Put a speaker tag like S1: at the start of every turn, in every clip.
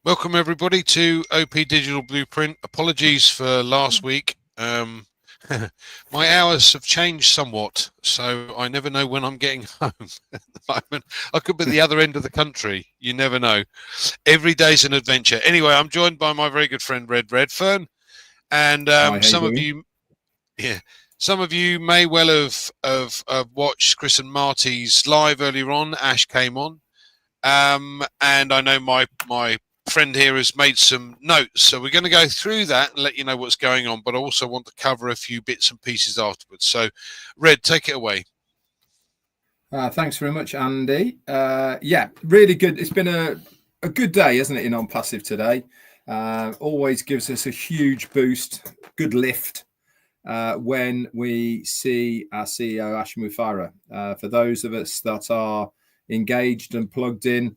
S1: Welcome everybody to OP Digital Blueprint. Apologies for last week. My hours have changed somewhat, so I never know when I'm getting home at the moment. I could be at the other end of the country. You never know. Every day's an adventure. Anyway, I'm joined by my very good friend Redfern, and
S2: Hi,
S1: some of you may well have watched Chris and Marty's live earlier on. Ash came on, and I know my friend here has made some notes, so we're going to go through that and let you know what's going on, but I also want to cover a few bits and pieces afterwards. So Red, take it away.
S2: Thanks very much, Andy. Yeah, really good. It's been a good day, hasn't it, in ONPASSIVE today? Always gives us a huge boost, good lift when we see our CEO Ash Mufareh. For those of us that are engaged and plugged in,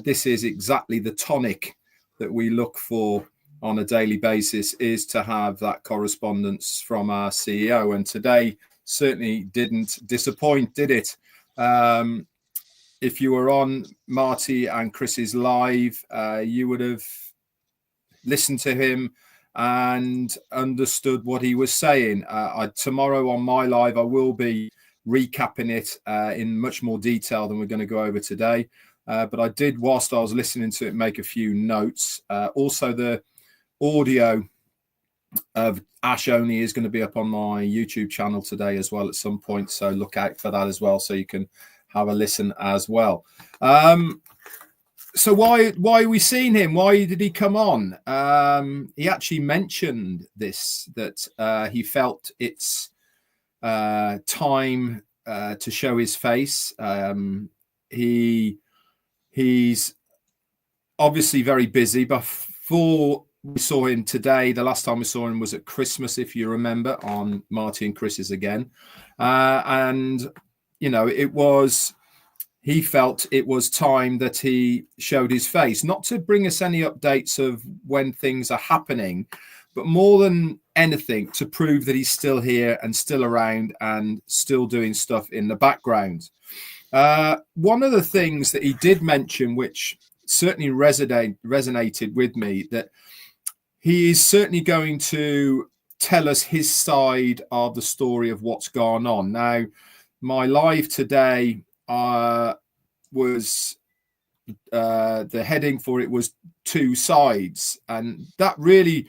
S2: this is exactly the tonic that we look for on a daily basis, is to have that correspondence from our CEO. And today certainly didn't disappoint, did it? If you were on Marty and Chris's live, you would have listened to him and understood what he was saying. Tomorrow on my live, I will be recapping it in much more detail than we're going to go over today. But I did, whilst I was listening to it, make a few notes. Also, the audio of Ash only is going to be up on my YouTube channel today as well at some point. So look out for that as well, so you can have a listen as well. So why are we seeing him? Why did he come on? He actually mentioned this, that he felt it's time to show his face. He's obviously very busy, but before we saw him today, the last time we saw him was at Christmas, if you remember, on Marty and Chris's again. And, you know, he felt it was time that he showed his face, not to bring us any updates of when things are happening, but more than anything, to prove that he's still here and still around and still doing stuff in the background. One of the things that he did mention, which certainly resonated with me, that he is certainly going to tell us his side of the story of what's gone on. Now, my live today was the heading for it was two sides, and that really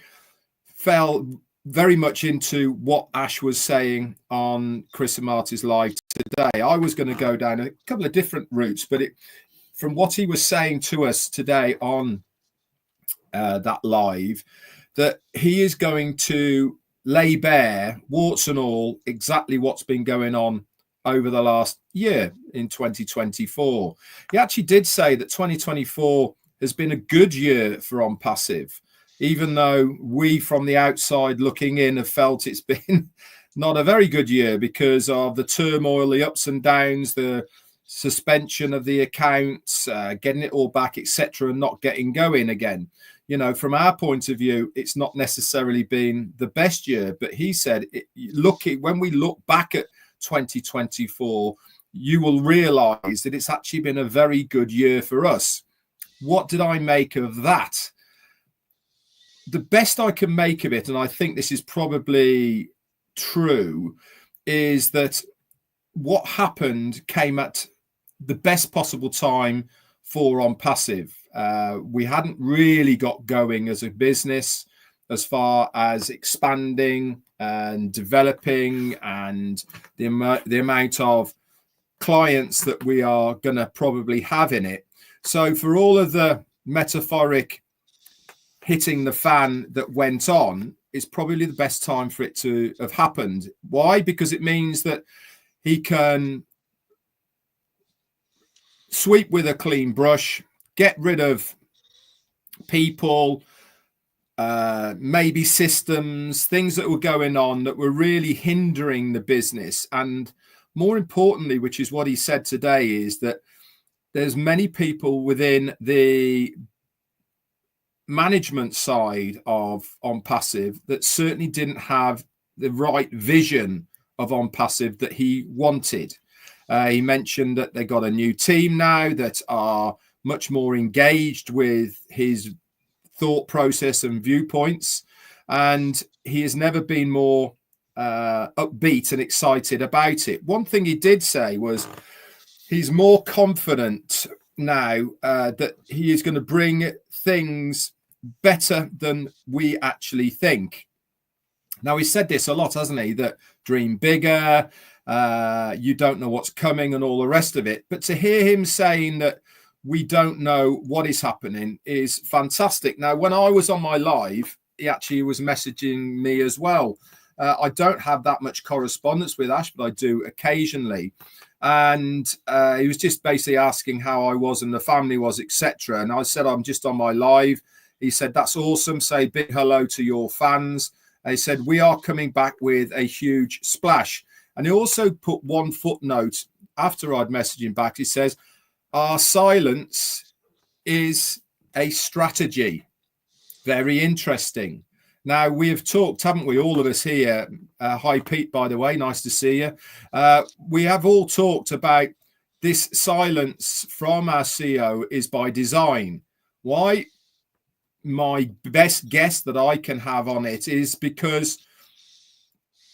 S2: fell very much into what Ash was saying on Chris and Marty's live today. I was going to go down a couple of different routes, but from what he was saying to us today on that live, that he is going to lay bare, warts and all, exactly what's been going on over the last year in 2024. He actually did say that 2024 has been a good year for ONPASSIVE, even though we from the outside looking in have felt it's been not a very good year because of the turmoil, the ups and downs, the suspension of the accounts, getting it all back, etc., and not getting going again. You know, from our point of view, it's not necessarily been the best year, but he said, when we look back at 2024, you will realize that it's actually been a very good year for us. What did I make of that? The best I can make of it, and I think this is probably true, is that what happened came at the best possible time for ONPASSIVE. We hadn't really got going as a business as far as expanding and developing and the amount of clients that we are going to probably have in it. So for all of the metaphoric hitting the fan that went on, it's probably the best time for it to have happened. Why? Because it means that he can sweep with a clean brush, get rid of people, maybe systems, things that were going on that were really hindering the business. And more importantly, which is what he said today, is that there's many people within the management side of ONPASSIVE that certainly didn't have the right vision of ONPASSIVE that he wanted. He mentioned that they got a new team now that are much more engaged with his thought process and viewpoints. And he has never been more upbeat and excited about it. One thing he did say was he's more confident now that he is going to bring things better than we actually think. Now, he said this a lot, hasn't he? That dream bigger, you don't know what's coming and all the rest of it. But to hear him saying that we don't know what is happening is fantastic. Now, when I was on my live, he actually was messaging me as well. I don't have that much correspondence with Ash, but I do occasionally. And he was just basically asking how I was and the family was, etc. And I said, I'm just on my live. He said, that's awesome. Say big hello to your fans. He said, we are coming back with a huge splash. And he also put one footnote after I'd messaged him back. He says, our silence is a strategy. Very interesting. Now, we have talked, haven't we, all of us here? Hi, Pete, by the way. Nice to see you. We have all talked about this silence from our CEO is by design. Why? My best guess that I can have on it is because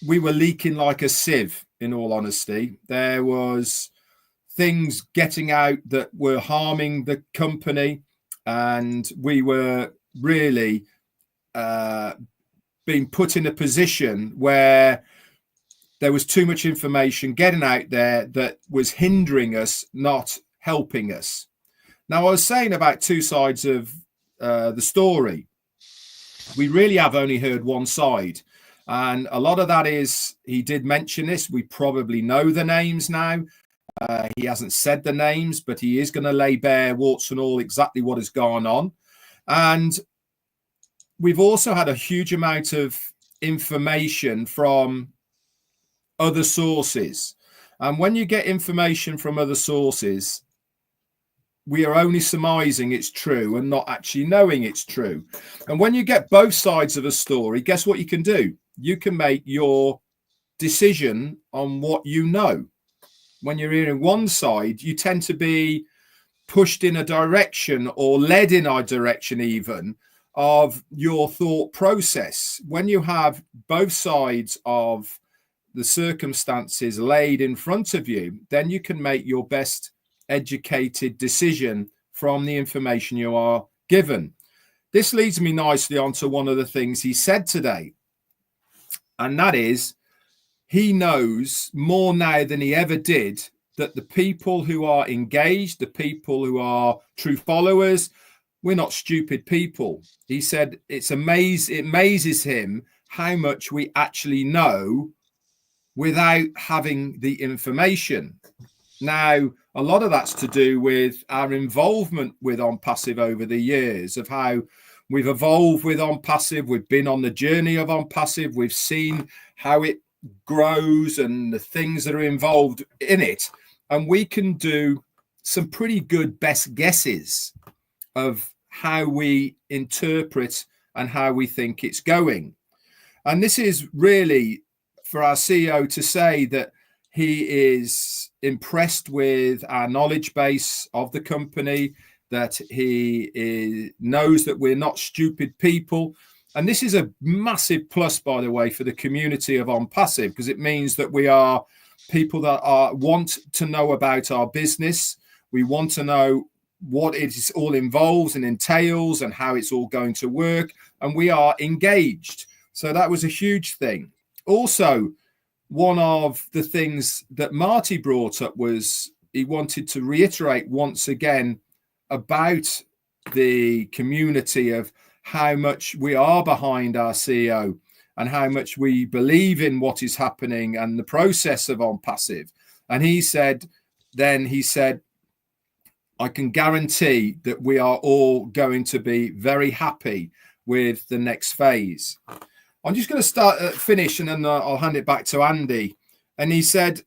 S2: we were leaking like a sieve, in all honesty. There was things getting out that were harming the company, and we were really being put in a position where there was too much information getting out there that was hindering us, not helping us. Now, I was saying about two sides of the story. We really have only heard one side. And a lot of that is, he did mention this, we probably know the names now. He hasn't said the names, but he is going to lay bare, warts and all, exactly what has gone on. And we've also had a huge amount of information from other sources. And when you get information from other sources, we are only surmising it's true and not actually knowing it's true. And when you get both sides of a story, guess what you can do? You can make your decision on what you know. When you're hearing one side, you tend to be pushed in a direction or led in a direction even of your thought process. When you have both sides of the circumstances laid in front of you, then you can make your best educated decision from the information you are given. This leads me nicely onto one of the things he said today, and that is he knows more now than he ever did that the people who are engaged, the people who are true followers, we're not stupid people. He said it amazes him how much we actually know without having the information. Now, a lot of that's to do with our involvement with ONPASSIVE over the years, of how we've evolved with ONPASSIVE. We've been on the journey of ONPASSIVE. We've seen how it grows and the things that are involved in it. And we can do some pretty good best guesses of how we interpret and how we think it's going. And this is really for our CEO to say that he is impressed with our knowledge base of the company, that he knows that we're not stupid people. And this is a massive plus, by the way, for the community of ONPASSIVE, because it means that we are people that want to know about our business. We want to know what it is all involves and entails and how it's all going to work. And we are engaged. So that was a huge thing. Also, one of the things that Marty brought up was he wanted to reiterate once again about the community of how much we are behind our CEO and how much we believe in what is happening and the process of ONPASSIVE. And he said, I can guarantee that we are all going to be very happy with the next phase. I'm just going to finish, and then I'll hand it back to Andy. And he said,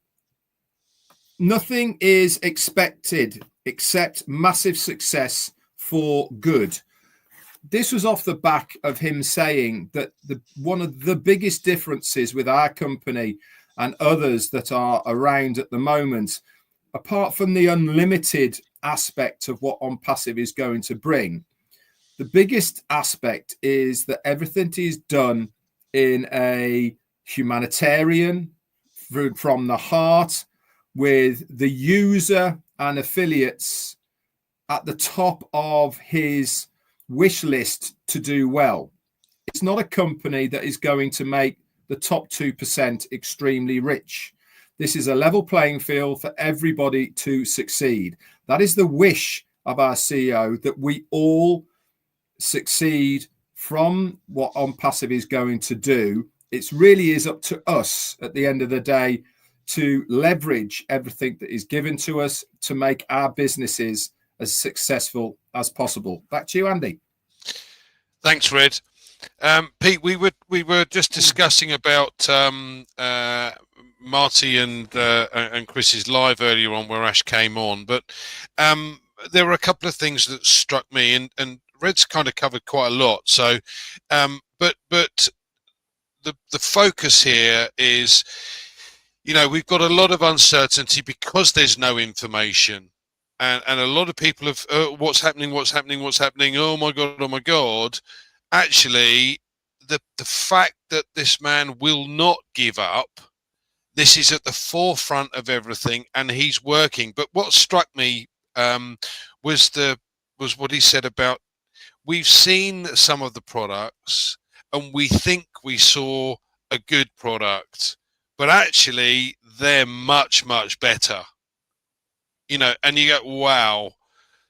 S2: nothing is expected except massive success for good. This was off the back of him saying that one of the biggest differences with our company and others that are around at the moment, apart from the unlimited aspect of what ONPASSIVE is going to bring, The biggest aspect is that everything is done in a humanitarian, from the heart, with the user and affiliates at the top of his wish list to do well. It's not a company that is going to make the top 2% extremely rich. This is a level playing field for everybody to succeed. That is the wish of our CEO, that we all succeed from what ONPASSIVE is going to do. It really is up to us at the end of the day to leverage everything that is given to us to make our businesses as successful as possible. Back to you, Andy.
S1: Thanks, Red. Pete, we were just discussing about Marty and Chris's live earlier on, where Ash came on, but there were a couple of things that struck me, and Red's kind of covered quite a lot. So, but the focus here is, we've got a lot of uncertainty because there's no information, and a lot of people have what's happening. Oh my God. Actually, the fact that this man will not give up, this is at the forefront of everything, and he's working. But what struck me was what he said about, we've seen some of the products and we think we saw a good product, but actually they're much, much better. And you go, wow.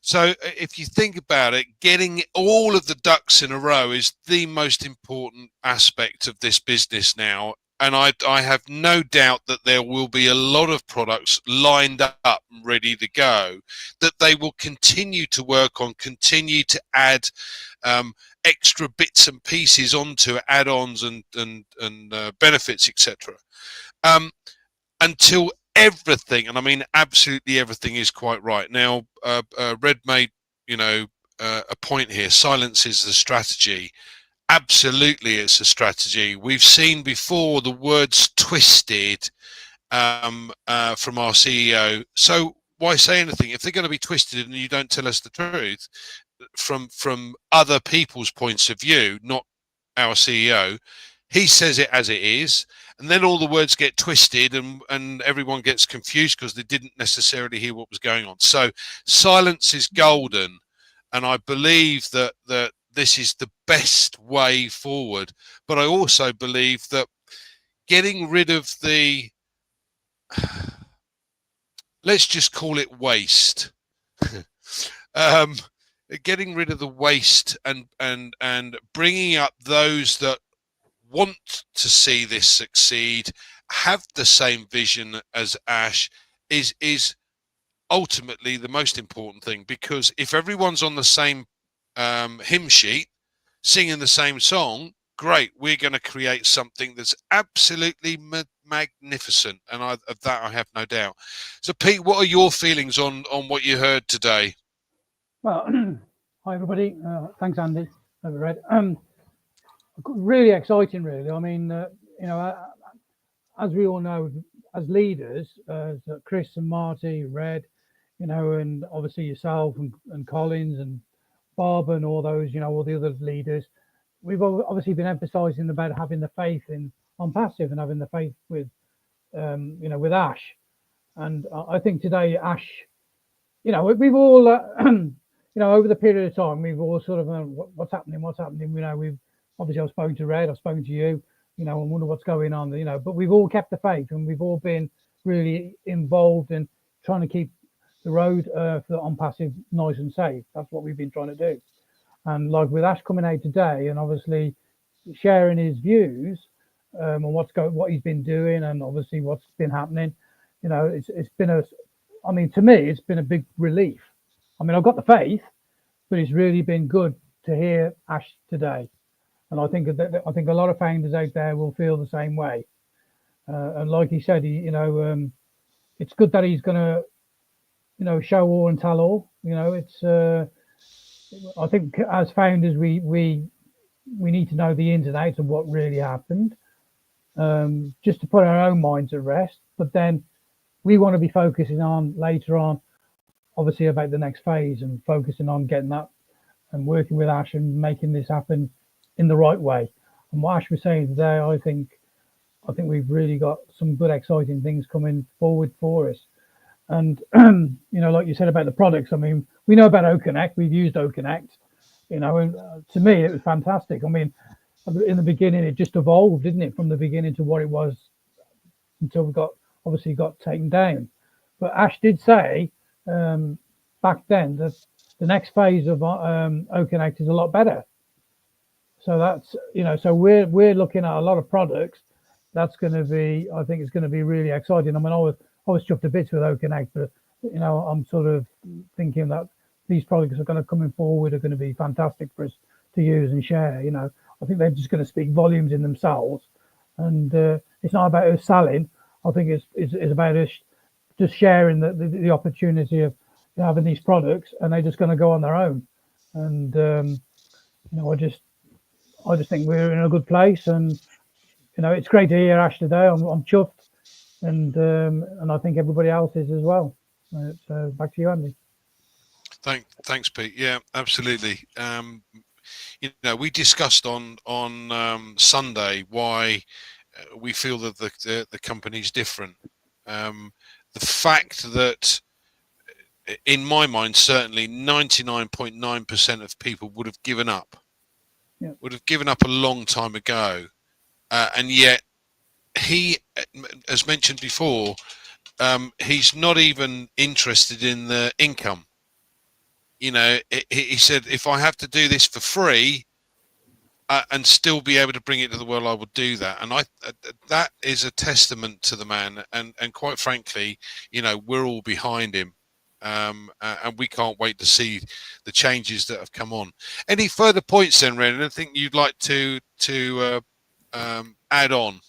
S1: So if you think about it, getting all of the ducks in a row is the most important aspect of this business now. And I have no doubt that there will be a lot of products lined up and ready to go, that they will continue to work on, continue to add extra bits and pieces onto add-ons and benefits, etc. Until everything, and I mean absolutely everything, is quite right. Now, Red made, a point here. Silence is the strategy. Absolutely, it's a strategy. We've seen before the words twisted from our CEO. So why say anything if they're going to be twisted and you don't tell us the truth from other people's points of view, not our CEO? He says it as it is, and then all the words get twisted and everyone gets confused because they didn't necessarily hear what was going on. So silence is golden, and I believe that this is the best way forward. But I also believe that getting rid of the, let's just call it waste, getting rid of the waste and bringing up those that want to see this succeed, have the same vision as Ash, is ultimately the most important thing. Because if everyone's on the same hymn sheet, singing the same song, great, we're going to create something that's absolutely magnificent, and of that I have no doubt. So Pete, what are your feelings on what you heard today?
S3: Well, hi everybody, thanks Andy, over Red. Really exciting, really. I mean, as we all know, as leaders, Chris and Marty, Red, and obviously yourself and Collins and Bob and all those, all the other leaders, we've obviously been emphasising about having the faith in ONPASSIVE and having the faith with, with Ash. And I think today, Ash, we've all, over the period of time, we've all sort of, what's happening? We've obviously, I've spoken to Red, I've spoken to you, and wonder what's going on, but we've all kept the faith, and we've all been really involved in trying to keep the road for ONPASSIVE nice and safe. That's what we've been trying to do. And like with Ash coming out today and obviously sharing his views on what he's been doing and obviously what's been happening, it's been to me, it's been a big relief. I mean, I've got the faith, but it's really been good to hear Ash today. And I think a lot of founders out there will feel the same way. And like he said, it's good that he's going to, show all and tell all. It's. I think as founders, we need to know the ins and outs of what really happened, just to put our own minds at rest. But then we want to be focusing on later on, obviously, about the next phase and focusing on getting that and working with Ash and making this happen in the right way. And what Ash was saying today, I think we've really got some good, exciting things coming forward for us. And like you said about the products, I mean, we know about OConnect. We've used OConnect. And to me, it was fantastic. I mean, in the beginning, it just evolved, didn't it, from the beginning to what it was until we got taken down. But Ash did say back then that the next phase of OConnect is a lot better. So that's so we're looking at a lot of products. That's going to be, I think it's going to be really exciting. I mean, I was chuffed to bits with OConnect, but I'm sort of thinking that these products are going to coming forward are going to be fantastic for us to use and share. I think they're just going to speak volumes in themselves, and it's not about us selling. I think it's about us just sharing the opportunity of having these products, and they're just going to go on their own. And I just think we're in a good place, and it's great to hear Ash today. I'm chuffed, and I think everybody else is as well. So back to you, Andy.
S1: Thanks, Pete. Yeah, absolutely. We discussed on Sunday why we feel that the company's different. The fact that, in my mind, certainly 99.9% of people would have given up.
S3: Yeah.
S1: Would have given up a long time ago, and yet he, as mentioned before, he's not even interested in the income. He said, if I have to do this for free and still be able to bring it to the world, I would do that. And that is a testament to the man. And quite frankly, we're all behind him. And we can't wait to see the changes that have come on. Any further points then, Ren? Anything you'd like to add on?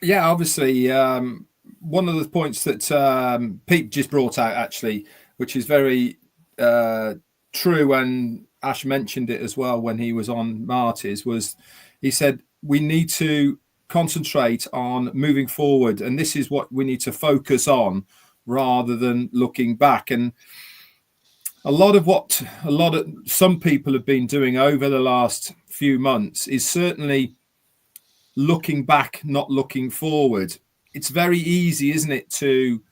S2: Yeah, obviously, one of the points that Pete just brought out, actually, which is very true, and Ash mentioned it as well when he was on Marty's, was he said we need to concentrate on moving forward, and this is what we need to focus on rather than looking back. And some people have been doing over the last few months is certainly looking back, not looking forward. It's very easy, isn't it, to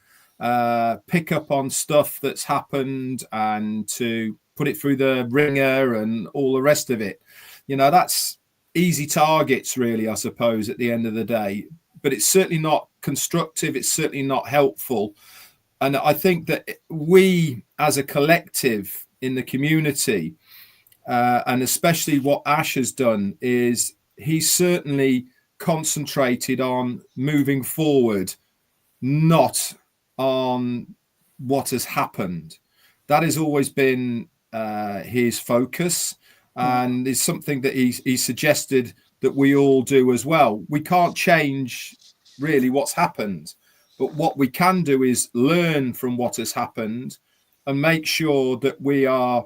S2: pick up on stuff that's happened and to put it through the ringer and all the rest of it. That's easy targets, really, I suppose, at the end of the day. But it's certainly not constructive. It's certainly not helpful. And I think that we, as a collective in the community, and especially what Ash has done, is he's certainly concentrated on moving forward, not on what has happened. That has always been his focus, and is something that he suggested that we all do as well. We can't change really what's happened, but what we can do is learn from what has happened and make sure that we are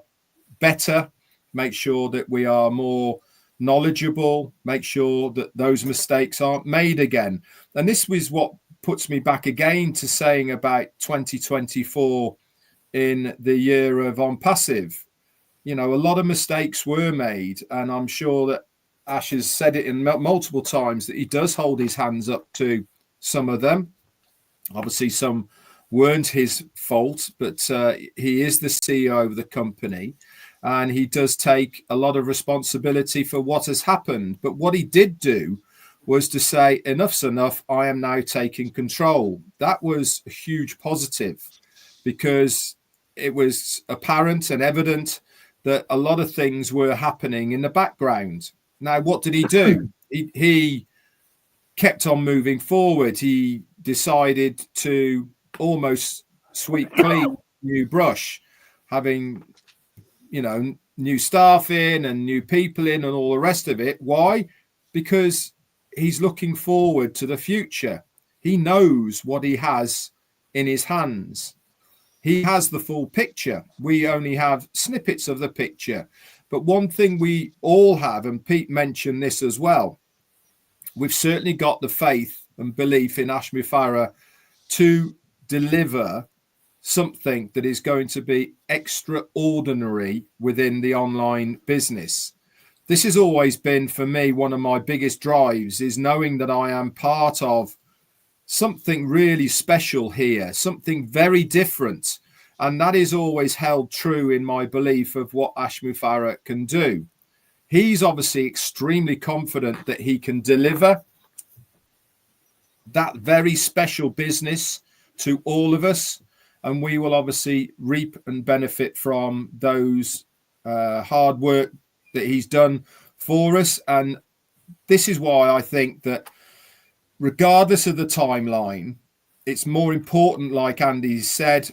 S2: better, make sure that we are more knowledgeable, make sure that those mistakes aren't made again. And this was what puts me back again to saying about 2024 in the year of ONPASSIVE. A lot of mistakes were made, and I'm sure that Ash has said it in multiple times that he does hold his hands up to some of them. Obviously, some weren't his fault, but he is the CEO of the company, and he does take a lot of responsibility for what has happened. But what he did do was to say, enough's enough, I am now taking control. That was a huge positive, because it was apparent and evident that a lot of things were happening in the background. Now, what did he do? He kept on moving forward. He decided to almost sweep clean new brush, having new staff in and new people in and all the rest of it. Why? Because he's looking forward to the future. He knows what he has in his hands. He has the full picture. We only have snippets of the picture. But one thing we all have, and Pete mentioned this as well, we've certainly got the faith and belief in Ash Mufareh to deliver something that is going to be extraordinary within the online business. This has always been, for me, one of my biggest drives, is knowing that I am part of something really special here, something very different. And that is always held true in my belief of what Ash Mufareh can do. He's obviously extremely confident that he can deliver that very special business to all of us. And we will obviously reap and benefit from those hard work that he's done for us. And this is why I think that regardless of the timeline, it's more important, like Andy said,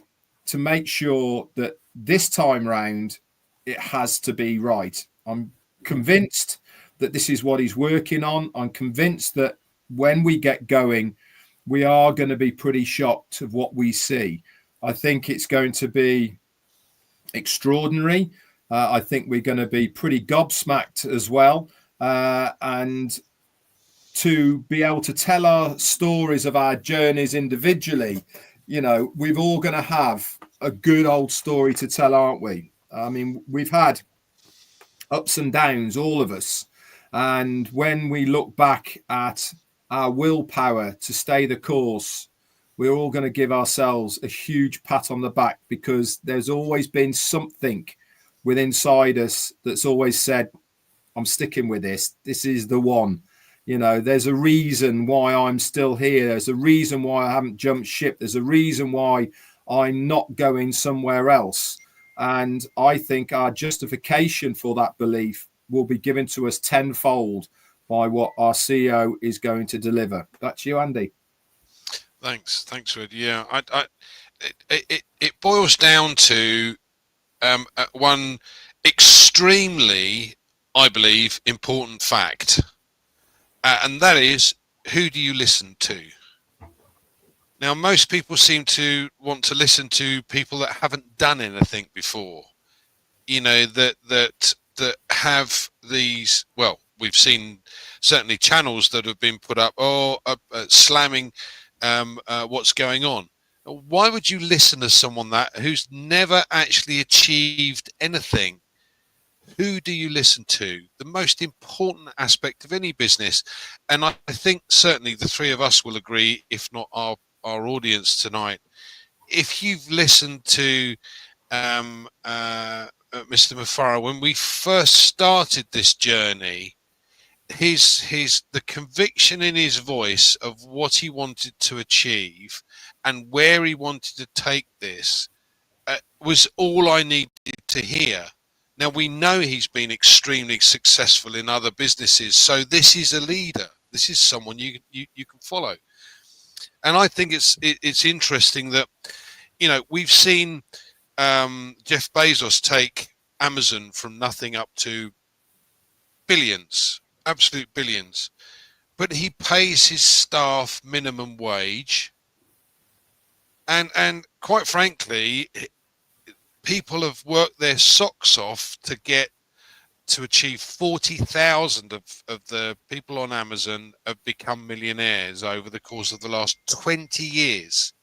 S2: to make sure that this time round, it has to be right. I'm convinced that this is what he's working on. I'm convinced that when we get going, we are going to be pretty shocked of what we see. I think it's going to be extraordinary. I think we're going to be pretty gobsmacked as well. And to be able to tell our stories of our journeys individually, you know, we're all going to have a good old story to tell, aren't we? I mean, we've had ups and downs, all of us. And when we look back at our willpower to stay the course, we're all going to give ourselves a huge pat on the back, because there's always been something within inside us that's always said, I'm sticking with this. This is the one. You know, there's a reason why I'm still here. There's a reason why I haven't jumped ship. There's a reason why I'm not going somewhere else. And I think our justification for that belief will be given to us tenfold by what our CEO is going to deliver. That's you, Andy.
S1: Thanks, Red. Yeah, it boils down to one extremely, I believe, important fact, and that is, who do you listen to? Now, most people seem to want to listen to people that haven't done anything before. You know, that have these. Well, we've seen certainly channels that have been put up slamming what's going on. Why would you listen to someone who's never actually achieved anything? Who do you listen to? The most important aspect of any business, and I think certainly the three of us will agree, if not our audience tonight, if you've listened to Mr. Mufareh when we first started this journey, the conviction in his voice of what he wanted to achieve and where he wanted to take this was all I needed to hear. Now, we know he's been extremely successful in other businesses, so this is a leader. This is someone you can follow. And I think it's interesting that, you know, we've seen Jeff Bezos take Amazon from nothing up to billions, absolute billions, but he pays his staff minimum wage, and quite frankly, people have worked their socks off to achieve 40,000 of the people on Amazon have become millionaires over the course of the last 20 years.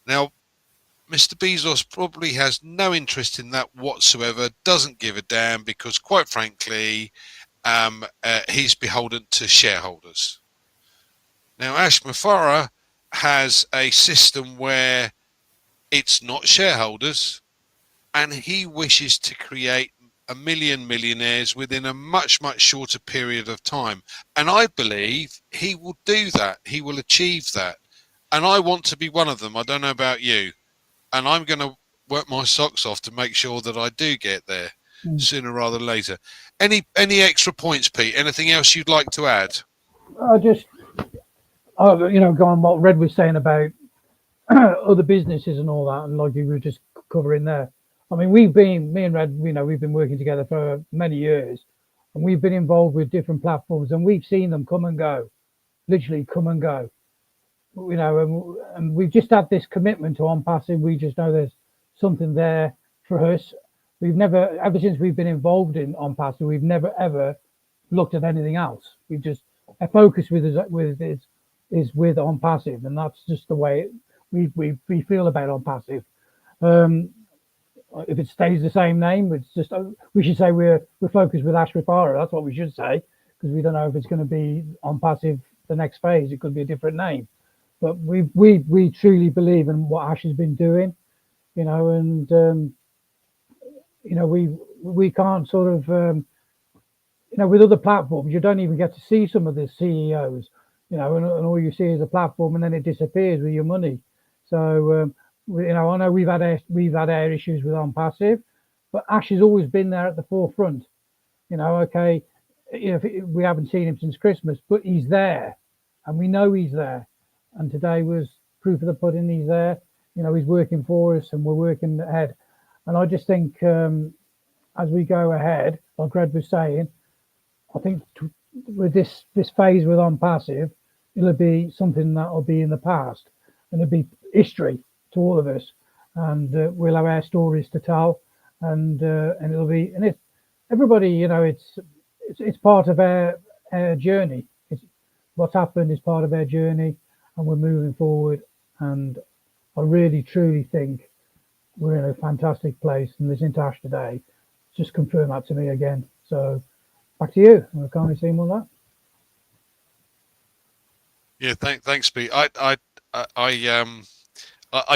S1: Now, Mr. Bezos probably has no interest in that whatsoever, doesn't give a damn, because quite frankly, he's beholden to shareholders. Now, Ash Mufareh has a system where it's not shareholders, and he wishes to create 1 million millionaires within a much, much shorter period of time. And I believe he will do that. He will achieve that. And I want to be one of them. I don't know about you. And I'm going to work my socks off to make sure that I do get there sooner rather than later. Any extra points, Pete? Anything else you'd like to add?
S3: You know, going what Red was saying about other businesses and all that, and like you were just covering there. I mean, me and Red, you know, we've been working together for many years, and we've been involved with different platforms, and we've seen them come and go, literally come and go. You know, and we've just had this commitment to ONPASSIVE. We just know there's something there for us. We've never, ever since we've been involved in ONPASSIVE, we've never ever looked at anything else. We've just, our focus is with ONPASSIVE, and that's just the way we feel about ONPASSIVE. If it stays the same name, it's just we should say we're focused with Ash Rifara. That's what we should say, because we don't know if it's going to be ONPASSIVE the next phase. It could be a different name, but we truly believe in what Ash has been doing, you know, and you know, we can't sort of you know, with other platforms you don't even get to see some of the CEOs, you know, and all you see is a platform and then it disappears with your money. So you know, I know we've had our issues with ONPASSIVE, but Ash has always been there at the forefront. You know, okay, you know, we haven't seen him since Christmas, but he's there, and we know he's there. And today was proof of the pudding. He's there. You know, he's working for us, and we're working ahead. And I just think as we go ahead, like Red was saying, I think with this phase with ONPASSIVE, it'll be something that will be in the past, and it'll be history to all of us, and we'll have our stories to tell, and it'll be, and it's everybody, you know, it's part of our journey. It's what's happened is part of our journey, and we're moving forward. And I really truly think we're in a fantastic place, and listening to Ash today just confirmed that to me again. So back to you. I can't really say more than that.
S1: Yeah, thanks, Pete. I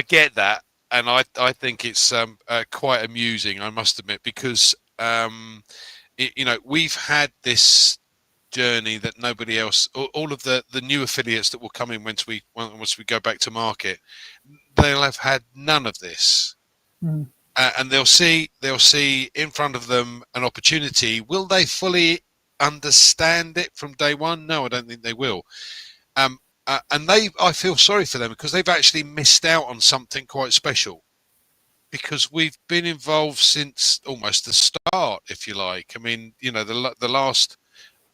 S1: get that, and I think it's quite amusing, I must admit, because you know, we've had this journey that nobody else, all of the new affiliates that will come in once we go back to market, they'll have had none of this. And they'll see in front of them an opportunity. Will they fully understand it from day one? No, I don't think they will. And I feel sorry for them, because they've actually missed out on something quite special, because we've been involved since almost the start, if you like. I mean, you know, the last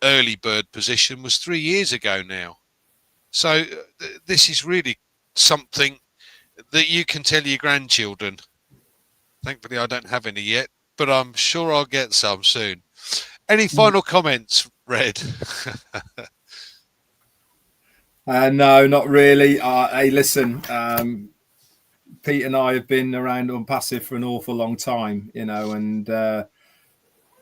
S1: early bird position was 3 years ago now. So this is really something that you can tell your grandchildren. Thankfully, I don't have any yet, but I'm sure I'll get some soon. Any final comments, Red?
S2: No, not really. Hey, listen, Pete and I have been around ONPASSIVE for an awful long time, you know, and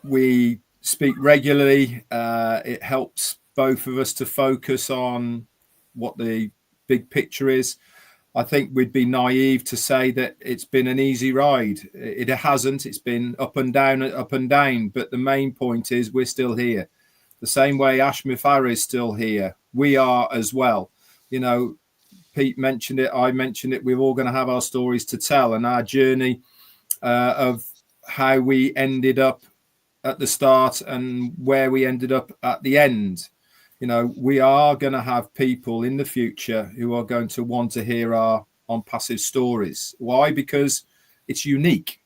S2: we speak regularly. It helps both of us to focus on what the big picture is. I think we'd be naive to say that it's been an easy ride. It hasn't. It's been up and down, up and down. But the main point is we're still here. The same way Ash Mifara is still here. We are as well. You know, Pete mentioned it. I mentioned it. We're all going to have our stories to tell, and our journey of how we ended up at the start and where we ended up at the end. You know, we are going to have people in the future who are going to want to hear our ONPASSIVE stories. Why? Because it's unique.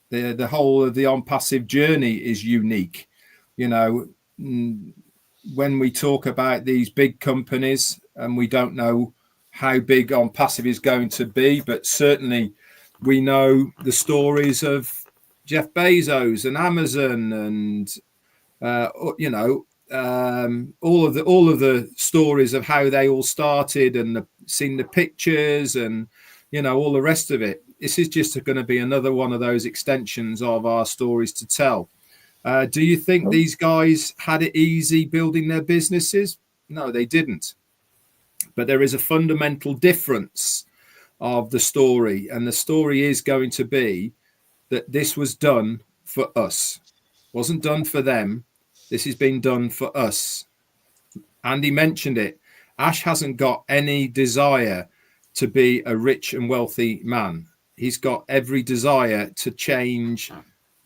S2: The whole of the ONPASSIVE journey is unique. You know, when we talk about these big companies, and we don't know how big ONPASSIVE is going to be, but certainly we know the stories of Jeff Bezos and Amazon, and you know, all of the stories of how they all started, and seeing the pictures, and you know, all the rest of it. This is just going to be another one of those extensions of our stories to tell. Do you think these guys had it easy building their businesses? No, they didn't. But there is a fundamental difference of the story, and the story is going to be that this was done for us. It wasn't done for them. This has been done for us. Andy mentioned it. Ash hasn't got any desire to be a rich and wealthy man. He's got every desire to change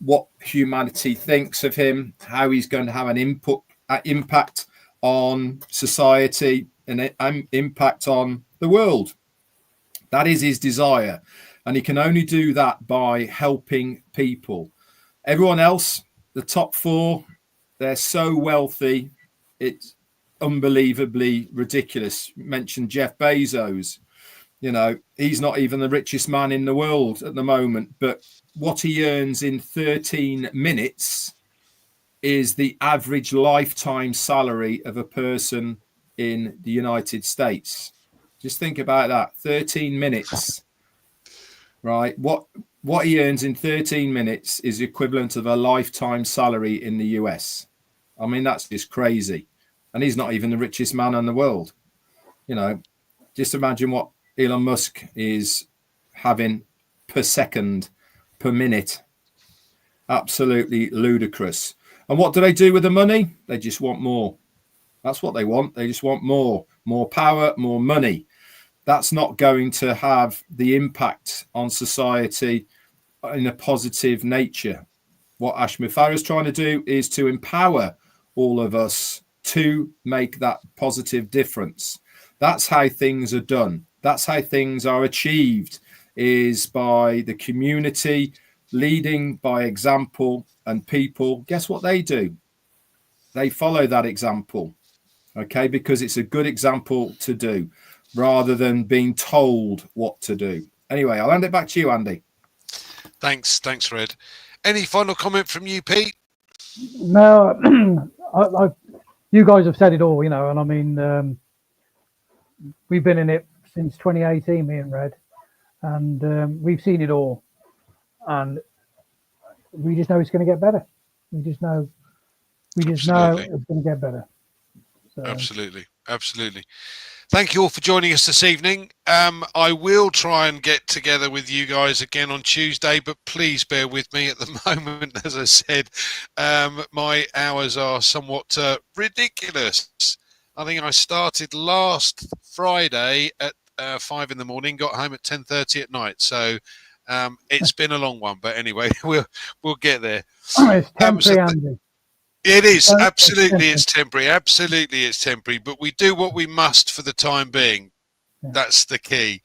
S2: what humanity thinks of him, how he's going to have an impact on society, and an impact on the world. That is his desire. And he can only do that by helping people. Everyone else, the top four, they're so wealthy, it's unbelievably ridiculous. You mentioned Jeff Bezos. You know, he's not even the richest man in the world at the moment, but what he earns in 13 minutes is the average lifetime salary of a person in the United States. Just think about that. 13 minutes, right? What he earns in 13 minutes is equivalent of a lifetime salary in the US. I mean, that's just crazy. And he's not even the richest man in the world. You know, just imagine what Elon Musk is having per second, per minute. Absolutely ludicrous. And what do they do with the money? They just want more. That's what they want. They just want more power, more money. That's not going to have the impact on society in a positive nature. What Ash Mufareh is trying to do is to empower all of us to make that positive difference. That's how things are done. That's how things are achieved, is by the community leading by example, and people, guess what they do? They follow that example, okay, because it's a good example to do rather than being told what to do. Anyway, I'll hand it back to you, Andy.
S1: Thanks, Red. Any final comment from you, Pete?
S3: No, you guys have said it all, you know, and I mean, we've been in it since 2018, me and Red, and we've seen it all, and we just know it's going to get better. We just know it's going to get better. So. Absolutely.
S1: Thank you all for joining us this evening. I will try and get together with you guys again on Tuesday, but please bear with me at the moment. As I said, my hours are somewhat ridiculous. I think I started last Friday at 5 in the morning, got home at 10:30 at night. So it's been a long one, but anyway, we'll get there.
S3: It's temporary, Andy.
S1: It is absolutely. It's temporary. Absolutely, it's temporary. But we do what we must for the time being. Yeah. That's the key.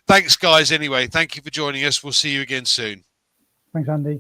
S1: Thanks, guys. Anyway, thank you for joining us. We'll see you again soon.
S3: Thanks, Andy.